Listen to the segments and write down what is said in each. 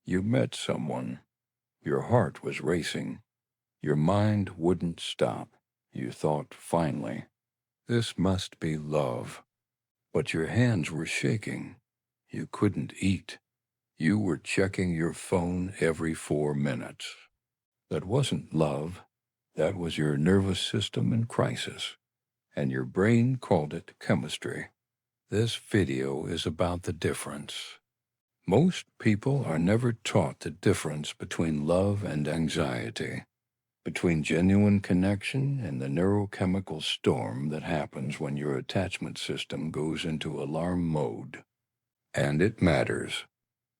You met someone. Your heart was racing. Your mind wouldn't stop. You thought, finally, this must be love. But your hands were shaking. You couldn't eat. You were checking your phone every 4 minutes. That wasn't love. That was your nervous system in crisis. And your brain called it chemistry. This video is about the difference. Most people are never taught the difference between love and anxiety, between genuine connection and the neurochemical storm that happens when your attachment system goes into alarm mode. And it matters,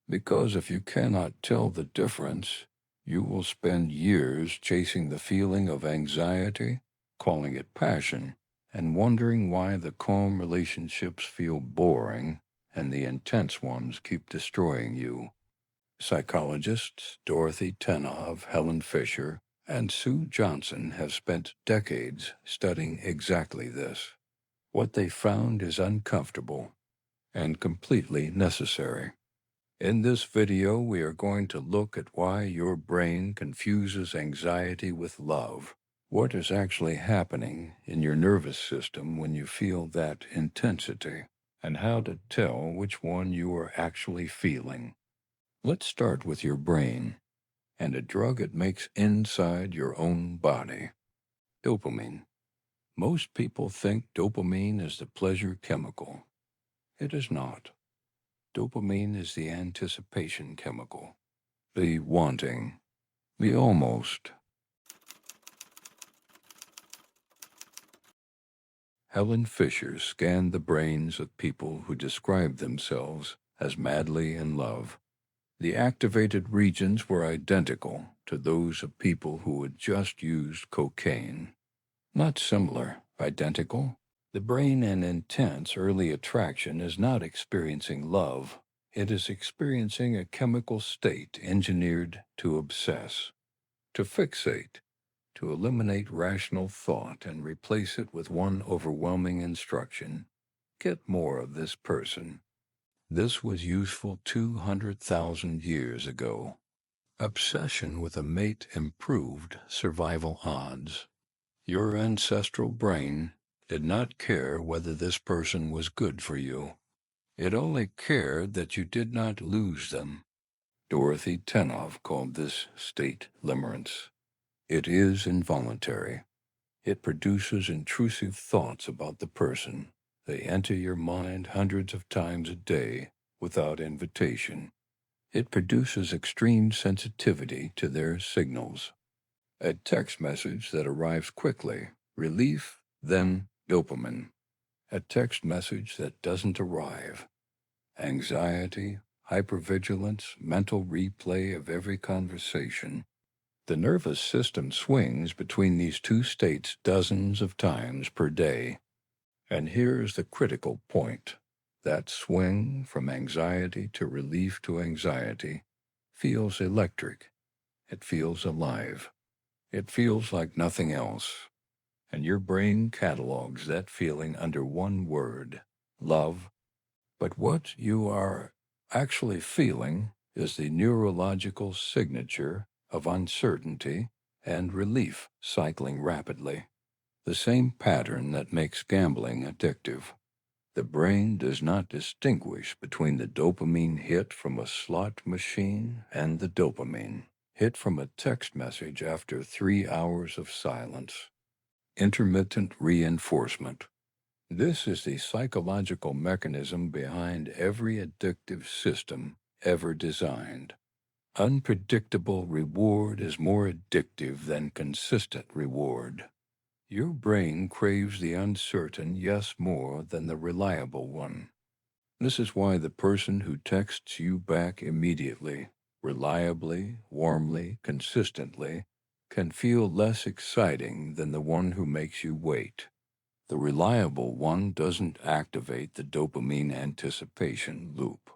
because if you cannot tell the difference, you will spend years chasing the feeling of anxiety, calling it passion, and wondering why the calm relationships feel boring and the intense ones keep destroying you. Psychologists Dorothy Tenov, Helen Fisher, and Sue Johnson have spent decades studying exactly this. What they found is uncomfortable and completely necessary. In this video, we are going to look at why your brain confuses anxiety with love. What is actually happening in your nervous system when you feel that intensity, and how to tell which one you are actually feeling. Let's start with your brain and a drug it makes inside your own body. Dopamine. Most people think dopamine is the pleasure chemical. It is not. Dopamine is the anticipation chemical, the wanting, the almost. Helen Fisher scanned the brains of people who described themselves as madly in love. The activated regions were identical to those of people who had just used cocaine. Not similar, identical. The brain in intense early attraction is not experiencing love. It is experiencing a chemical state engineered to obsess, to fixate, to eliminate rational thought and replace it with one overwhelming instruction. Get more of this person. This was useful 200,000 years ago. Obsession with a mate improved survival odds. Your ancestral brain did not care whether this person was good for you. It only cared that you did not lose them. Dorothy Tenov called this state limerence. It is involuntary. It produces intrusive thoughts about the person. They enter your mind hundreds of times a day without invitation. It produces extreme sensitivity to their signals. A text message that arrives quickly, relief, then dopamine. A text message that doesn't arrive, anxiety, hypervigilance, mental replay of every conversation. The nervous system swings between these two states dozens of times per day. And here's the critical point. That swing from anxiety to relief to anxiety feels electric. It feels alive. It feels like nothing else. And your brain catalogs that feeling under one word, love. But what you are actually feeling is the neurological signature of uncertainty and relief cycling rapidly, the same pattern that makes gambling addictive. The brain does not distinguish between the dopamine hit from a slot machine and the dopamine hit from a text message after 3 hours of silence. Intermittent reinforcement. This is the psychological mechanism behind every addictive system ever designed. Unpredictable reward is more addictive than consistent reward. Your brain craves the uncertain yes more than the reliable one. This is why the person who texts you back immediately, reliably, warmly, consistently, can feel less exciting than the one who makes you wait. The reliable one doesn't activate the dopamine anticipation loop.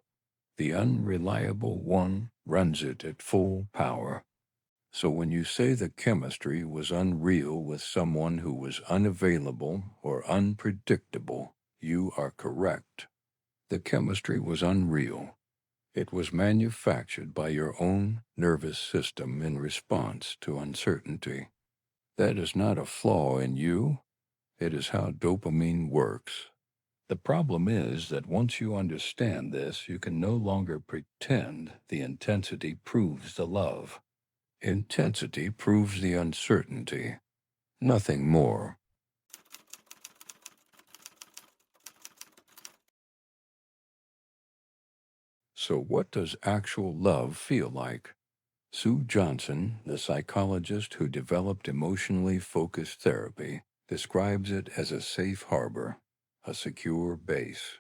The unreliable one runs it at full power. So when you say the chemistry was unreal with someone who was unavailable or unpredictable, you are correct. The chemistry was unreal. It was manufactured by your own nervous system in response to uncertainty. That is not a flaw in you. It is how dopamine works. The problem is that once you understand this, you can no longer pretend the intensity proves the love. Intensity proves the uncertainty, nothing more. So what does actual love feel like? Sue Johnson, the psychologist who developed emotionally focused therapy, describes it as a safe harbor, a secure base,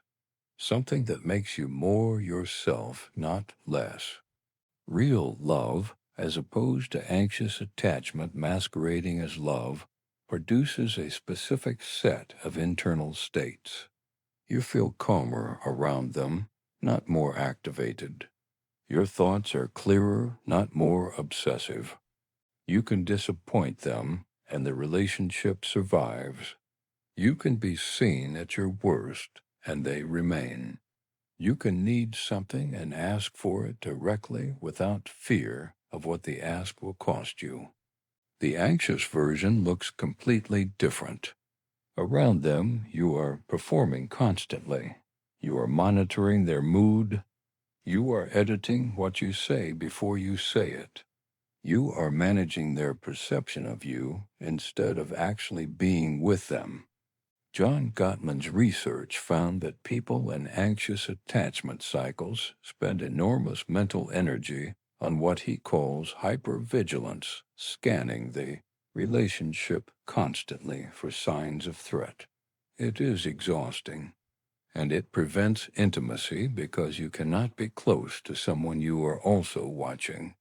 something that makes you more yourself, not less. Real love, as opposed to anxious attachment masquerading as love, produces a specific set of internal states. You feel calmer around them, not more activated. Your thoughts are clearer, not more obsessive. You can disappoint them, and the relationship survives. You can be seen at your worst, and they remain. You can need something and ask for it directly without fear of what the ask will cost you. The anxious version looks completely different. Around them, you are performing constantly. You are monitoring their mood. You are editing what you say before you say it. You are managing their perception of you instead of actually being with them. John Gottman's research found that people in anxious attachment cycles spend enormous mental energy on what he calls hypervigilance, scanning the relationship constantly for signs of threat. It is exhausting, and it prevents intimacy because you cannot be close to someone you are also watching.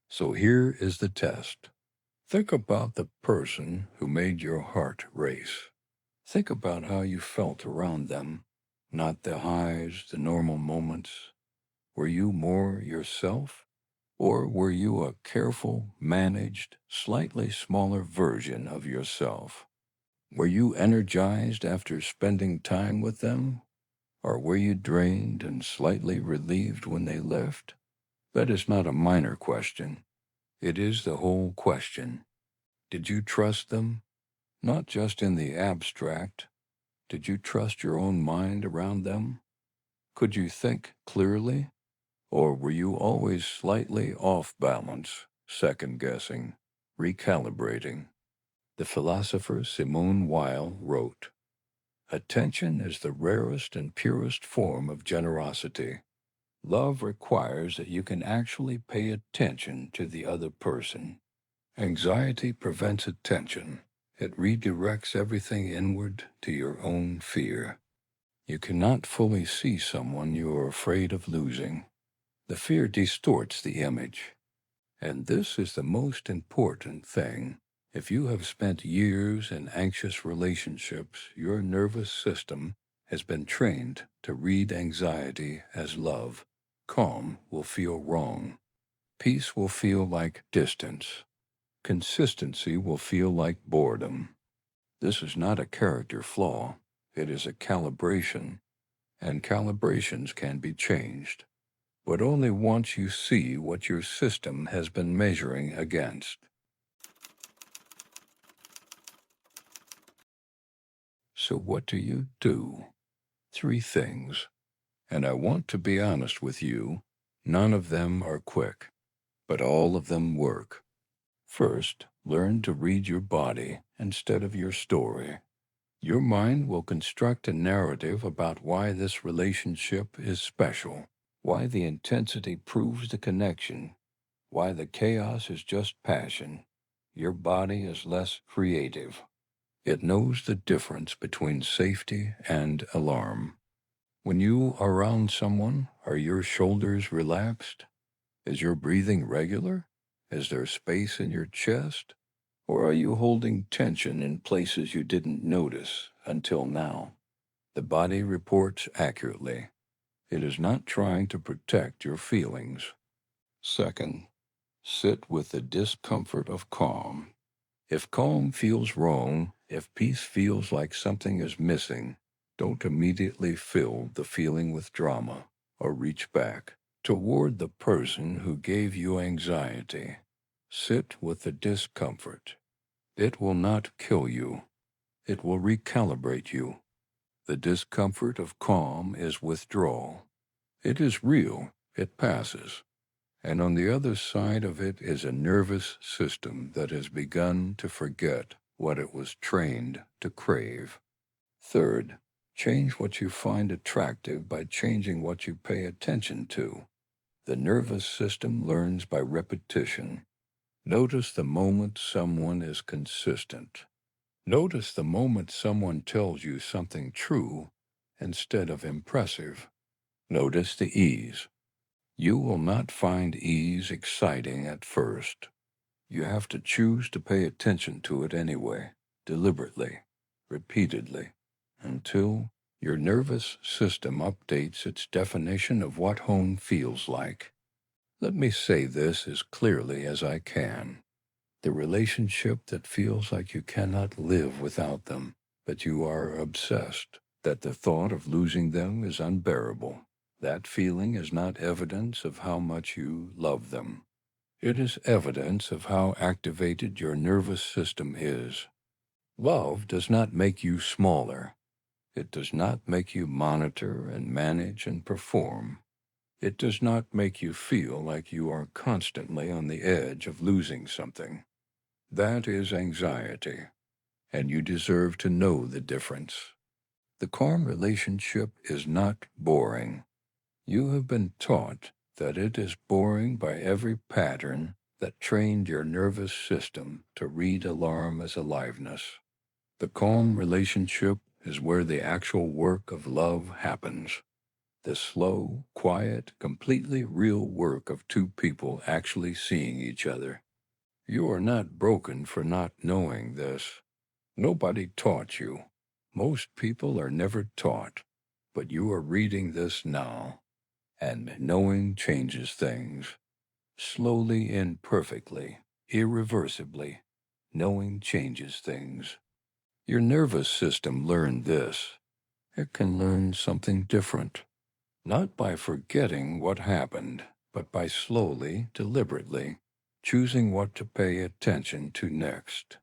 So here is the test. Think about the person who made your heart race. Think about how you felt around them, not the highs, the normal moments. Were you more yourself, or were you a careful, managed, slightly smaller version of yourself? Were you energized after spending time with them, or were you drained and slightly relieved when they left? That is not a minor question. It is the whole question. Did you trust them? Not just in the abstract. Did you trust your own mind around them? Could you think clearly? Or were you always slightly off balance, second-guessing, recalibrating? The philosopher Simone Weil wrote, "Attention is the rarest and purest form of generosity. Love requires that you can actually pay attention to the other person. Anxiety prevents attention. It redirects everything inward to your own fear. You cannot fully see someone you are afraid of losing. The fear distorts the image. And this is the most important thing. If you have spent years in anxious relationships, your nervous system has been trained to read anxiety as love. Calm will feel wrong. Peace will feel like distance. Consistency will feel like boredom. This is not a character flaw. It is a calibration, and calibrations can be changed, but only once you see what your system has been measuring against. So what do you do? 3 things, and I want to be honest with you, none of them are quick, but all of them work. First, learn to read your body instead of your story. Your mind will construct a narrative about why this relationship is special, why the intensity proves the connection, why the chaos is just passion. Your body is less creative. It knows the difference between safety and alarm. When you are around someone, are your shoulders relaxed? Is your breathing regular? Is there space in your chest? Or are you holding tension in places you didn't notice until now? The body reports accurately. It is not trying to protect your feelings. Second, sit with the discomfort of calm. If calm feels wrong, if peace feels like something is missing, don't immediately fill the feeling with drama or reach back. Toward the person who gave you anxiety, sit with the discomfort. It will not kill you. It will recalibrate you. The discomfort of calm is withdrawal. It is real. It passes. And on the other side of it is a nervous system that has begun to forget what it was trained to crave. Third, change what you find attractive by changing what you pay attention to. The nervous system learns by repetition. Notice the moment someone is consistent. Notice the moment someone tells you something true instead of impressive. Notice the ease. You will not find ease exciting at first. You have to choose to pay attention to it anyway, deliberately, repeatedly, until your nervous system updates its definition of what home feels like. Let me say this as clearly as I can. The relationship that feels like you cannot live without them, but you are obsessed, that the thought of losing them is unbearable. That feeling is not evidence of how much you love them. It is evidence of how activated your nervous system is. Love does not make you smaller. It does not make you monitor and manage and perform. It does not make you feel like you are constantly on the edge of losing something. That is anxiety, and you deserve to know the difference. The calm relationship is not boring. You have been taught that it is boring by every pattern that trained your nervous system to read alarm as aliveness. The calm relationship is where the actual work of love happens. The slow, quiet, completely real work of two people actually seeing each other. You are not broken for not knowing this. Nobody taught you. Most people are never taught, but you are reading this now. And knowing changes things. Slowly and perfectly, irreversibly, knowing changes things. Your nervous system learned this. It can learn something different. Not by forgetting what happened, but by slowly, deliberately, choosing what to pay attention to next.